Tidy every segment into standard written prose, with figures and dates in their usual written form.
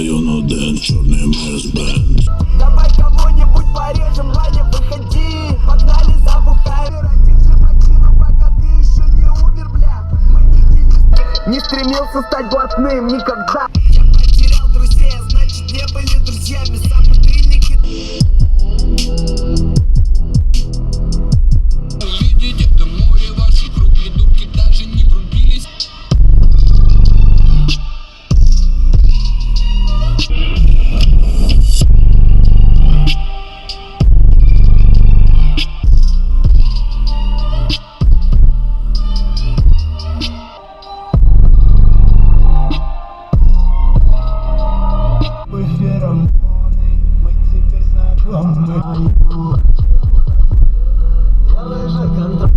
район один, чорний Мерс-Бенз. Давай кого-нибудь порежем, Ваня, выходи. Погнали, забухаем. Держи бочину, пока ты еще не умер, бля. Мы нигде не стремился стать блатным никогда. Я потерял друзей, а значит не были друзьями. Сам будильники. Видите, это море, ваши круги, дурки даже не врубились. Мы теперь знакомы. Делай же контроль.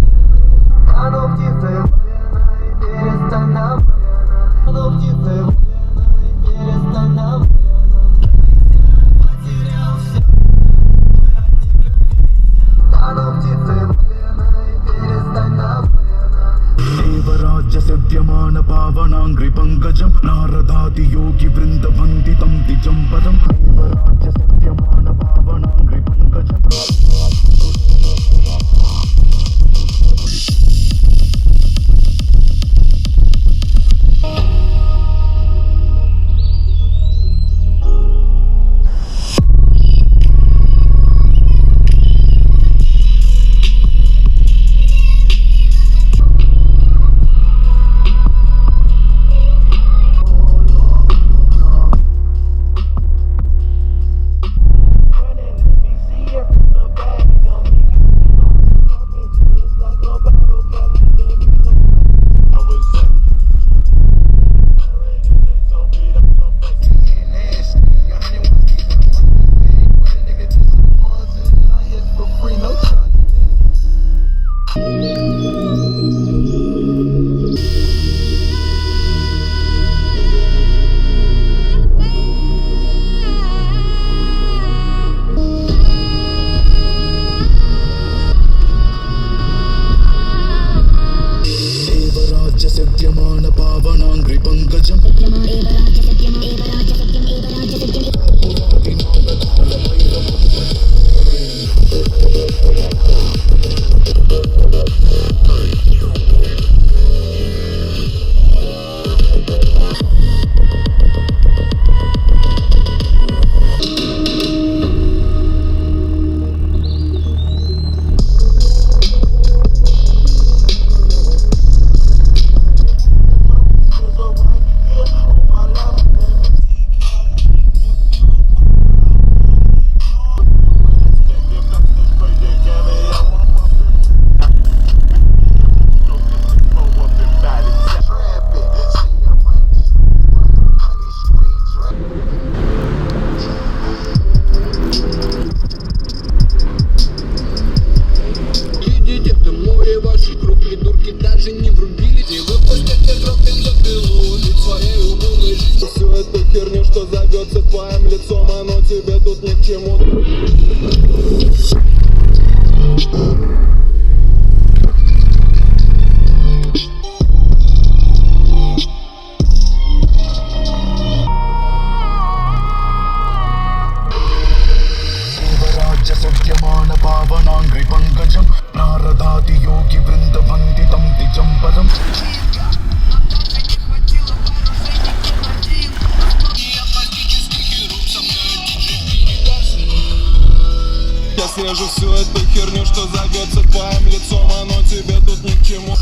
А ну птицы вареной, перестань нам. А ну птицы вареной, перестань нам. Потерял все. А ну птицы вареной, перестань нам. देवराज्यसेव्यमान पावनाङ्घ्रि पङ्कजं नारदाति योगि वृन्दवन्दितं दिजम्बरं देवराज्यसेव्यमान पावनाङ्घ्रि पङ्कजं देवराज्यसेव्यमान पावनाङ्घ्रि पङ्कजं Ваши круги, дурки даже не врубились. И вы пустите тропим за пилу ведь своей убогой жизни. Всю эту херню, что зовется твоим лицом, оно тебе тут ни к чему. देवराज्यसेव्यमान पावनाङ्घ्रि पङ्कजं नारदाति योगि वृन्दवन्दितं दिजम्बरम् Я срежу всю эту херню, что зовется твоим лицом, оно тебе тут ни к чему.